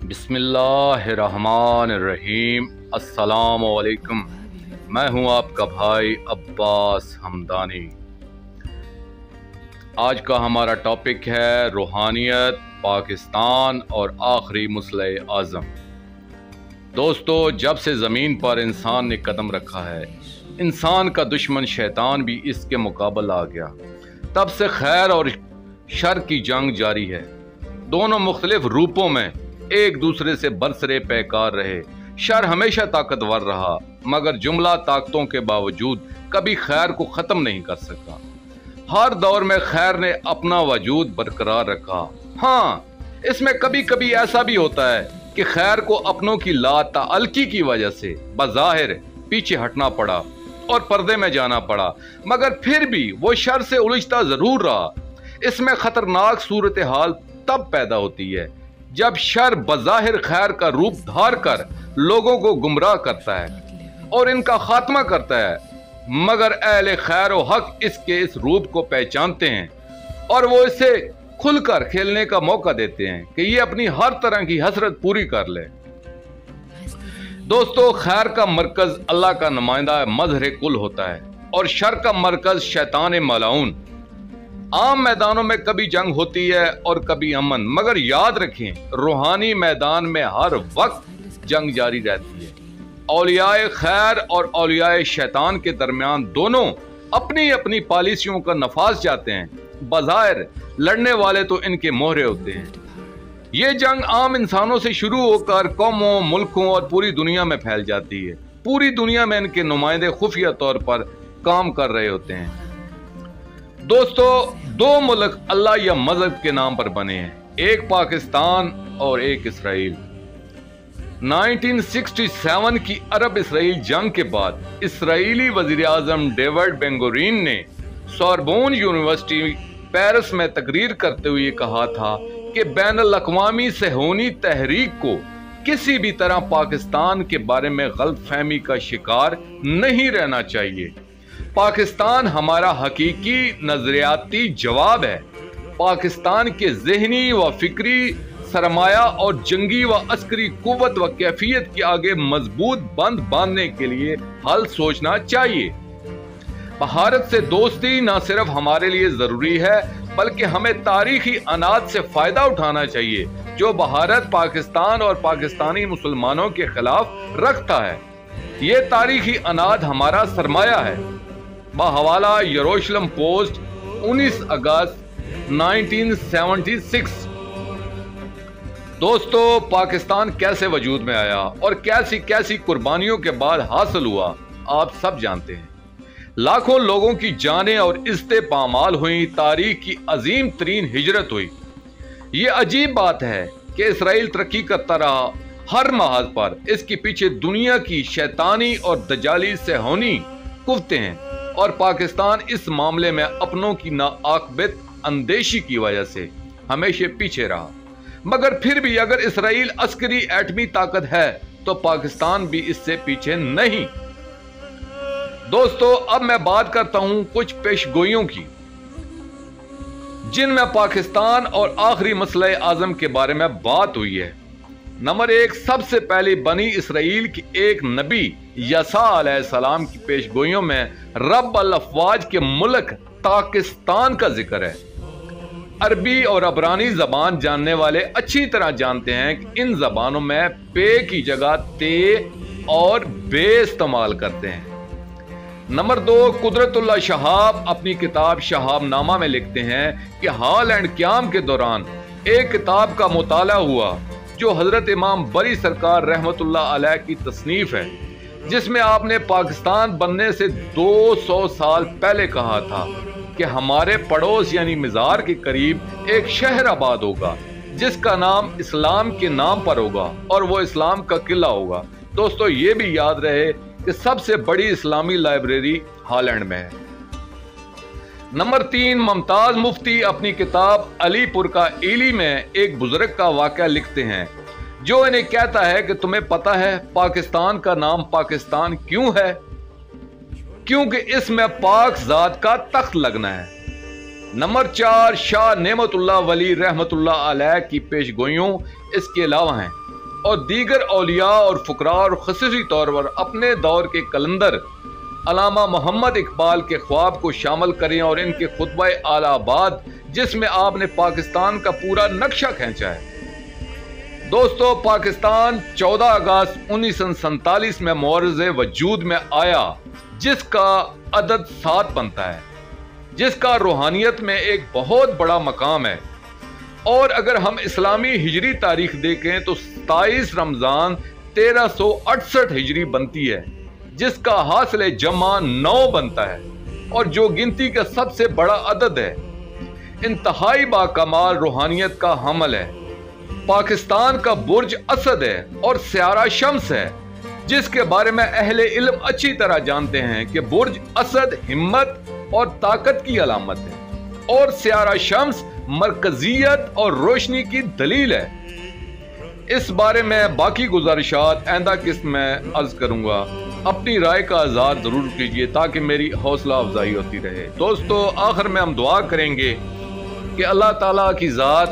बिस्मिल्लाहिर्रहमानिर्रहीम। अस्सलामु अलैकुम। मैं हूं आपका भाई अब्बास हमदानी। आज का हमारा टॉपिक है रूहानियत, पाकिस्तान और आखिरी मुस्लिम आज़म। दोस्तों, जब से ज़मीन पर इंसान ने कदम रखा है, इंसान का दुश्मन शैतान भी इसके मुकाबला आ गया। तब से खैर और शर की जंग जारी है। दोनों मुख्तलिफ रूपों में एक दूसरे से बरसरे पैकार रहे। शर हमेशा ताकतवर रहा, मगर जुमला ताकतों के बावजूद कभी खैर को ख़त्म नहीं कर सका। हर दौर में खैर ने अपना वजूद बरकरार रखा। हाँ, इसमें कभी कभी ऐसा भी होता है कि खैर को अपनों की लाताअल्की की वजह से बज़ाहिर पीछे हटना पड़ा और पर्दे में जाना पड़ा, मगर फिर भी वो शर से उलझता ज़रूर रहा। इसमें ख़तरनाक सूरत हाल तब पैदा होती है जब शर बज़ाहिर खैर का रूप धार कर लोगों को गुमराह करता है और इनका खात्मा करता है, मगर अहले खैर व हक इसके इस रूप को पहचानते हैं और वो इसे खुलकर खेलने का मौका देते हैं कि ये अपनी हर तरह की हसरत पूरी कर ले। दोस्तों, खैर का मरकज अल्लाह का नुमाइंदा मज़हर कुल होता है और शर का मरकज शैतान मलाऊन। आम मैदानों में कभी जंग होती है और कभी अमन, मगर याद रखें, रूहानी मैदान में हर वक्त जंग जारी रहती है। औलियाए खैर और औलियाए शैतान के दरमियान दोनों अपनी अपनी पॉलिसियों का नफाज चाहते हैं। बज़ाहिर लड़ने वाले तो इनके मोहरे होते हैं। ये जंग आम इंसानों से शुरू होकर कौमों, मुल्कों और पूरी दुनिया में फैल जाती है। पूरी दुनिया में इनके नुमाइंदे खुफिया तौर पर काम कर रहे होते हैं। दोस्तों, दो मुल्क अल्लाह या मजहब के नाम पर बने हैं, एक पाकिस्तान और एक इसराइल। 1967 की अरब इसराइल जंग के बाद इसराइली वजीर आजम डेविड बेन-गुरियन ने सोरबोन यूनिवर्सिटी पेरिस में तकरीर करते हुए कहा था कि बैनुल-अक़वामी सहूनी तहरीक को किसी भी तरह पाकिस्तान के बारे में गलतफहमी का शिकार नहीं रहना चाहिए। पाकिस्तान हमारा हकीकी नजरियाती जवाब है। पाकिस्तान के ज़हनी व फिक्री सरमाया और जंगी व अस्करी कुव्वत व कैफियत के आगे मजबूत बंद बांधने के लिए हल सोचना चाहिए। भारत से दोस्ती न सिर्फ हमारे लिए जरूरी है, बल्कि हमें तारीखी अनाज से फायदा उठाना चाहिए जो भारत पाकिस्तान और पाकिस्तानी मुसलमानों के खिलाफ रखता है। ये तारीखी अनाज हमारा सरमाया है। बहवाला यरूशलेम पोस्ट 19 अगस्त 1976। दोस्तों, पाकिस्तान कैसे वजूद में आया और कैसी कैसी कुर्बानियों के बाद हासिल हुआ, आप सब जानते हैं। लाखों लोगों की जानें और इज्जतें पामाल हुई, तारीख की अजीम तरीन हिजरत हुई। ये अजीब बात है कि इसराइल तरक्की करता रहा हर महाज पर। इसके पीछे दुनिया की शैतानी और दजाली सेहूनी कुव्वतें हैं और पाकिस्तान इस मामले में अपनों की नाआक़िबत अंदेशी की वजह से हमेशा पीछे रहा। मगर फिर भी अगर इसराइल अस्करी एटमी ताकत है तो पाकिस्तान भी इससे पीछे नहीं। दोस्तों, अब मैं बात करता हूं कुछ पेशगोइयों की जिनमें पाकिस्तान और आखिरी मसले आजम के बारे में बात हुई है। नंबर 1, सबसे पहले बनी इसराइल की एक नबी यसा अलैहिस्सलाम की पेशगोइयों में रब अल अफवाज के मुल्क पाकिस्तान का जिक्र है। अरबी और अबरानी जबान जानने वाले अच्छी तरह जानते हैं कि इन जबानों में पे की जगह ते और बे इस्तेमाल करते हैं। नंबर 2, कुदरतुल्लाह शहाब अपनी किताब शहाबनामा में लिखते हैं कि हाल एंड क्याम के दौरान एक किताब का मुताला हुआ जो हजरत इमाम बरी सरकार रहमतुल्लाह अलैह की तसनीफ है, जिसमें आपने पाकिस्तान बनने से 200 साल पहले कहा था कि हमारे पड़ोस यानी मिजार के करीब एक शहर आबाद होगा जिसका नाम इस्लाम के नाम पर होगा और वो इस्लाम का किला होगा। दोस्तों, ये भी याद रहे कि सबसे बड़ी इस्लामी लाइब्रेरी हॉलैंड में है। नंबर 3, मुमताज मुफ्ती अपनी किताब अलीपुर का इली में एक बुजुर्ग का वाक़या लिखते हैं जो इन्हें कहता है कि तुम्हें पता है पाकिस्तान का नाम पाकिस्तान क्यों है? क्योंकि इसमें पाक ज़ात का तख्त लगना है। नंबर 4, शाह नेमतुल्लाह वली रहमतुल्लाह अलैह की पेशगोइयों इसके अलावा हैं। اور دیگر اولیاء اور فقراء اور خصوصی طور پر اپنے دور کے کلندر علامہ محمد اقبال کے خواب کو شامل کریں اور ان کے خطبہ اعلی آباد جس میں آپ نے پاکستان کا پورا نقشہ کھینچا ہے۔ دوستو، پاکستان 14 اگست 1947 میں معرض وجود میں آیا، جس کا عدد 7 بنتا ہے، جس کا روحانیت میں ایک بہت بڑا مقام ہے۔ اور اگر ہم اسلامی ہجری تاریخ دیکھیں تو 27 رمضان 1368 ہجری بنتی ہے، جس کا حاصل جمع 9 بنتا ہے اور جو گنتی کا سب سے بڑا عدد ہے۔ انتہائی باکمال روحانیت کا حامل ہے۔ پاکستان کا برج اسد ہے اور سیارہ شمس ہے، جس کے بارے میں اہل علم اچھی طرح جانتے ہیں کہ برج اسد ہمت اور طاقت کی علامت ہے اور سیارہ شمس مرکزیت اور روشنی کی دلیل ہے۔ اس بارے میں باقی گزارشات آئندہ قسط میں عرض کروں گا۔ اپنی رائے کا اظہار ضرور کیجیے تاکہ میری حوصلہ افزائی ہوتی رہے۔ دوستو، آخر میں ہم دعا کریں گے کہ اللہ تعالیٰ کی ذات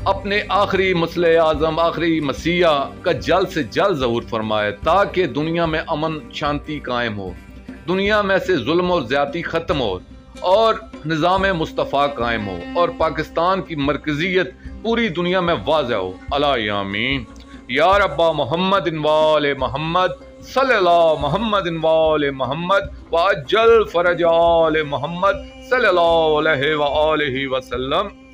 اپنے آخری مصلح اعظم آخری مسیح کا جلد سے جلد ظہور فرمائے تاکہ دنیا میں امن شانتی قائم ہو، دنیا میں سے ظلم اور زیادتی ختم ہو اور نظام مصطفیٰ قائم ہو اور پاکستان کی مرکزیت پوری دنیا میں واضح ہو۔ اللہ آمین۔ یا رب محمد وآل محمد صلی اللہ محمد وآل محمد وعجل فرج آل محمد صلی اللہ علیہ وآلہ وسلم۔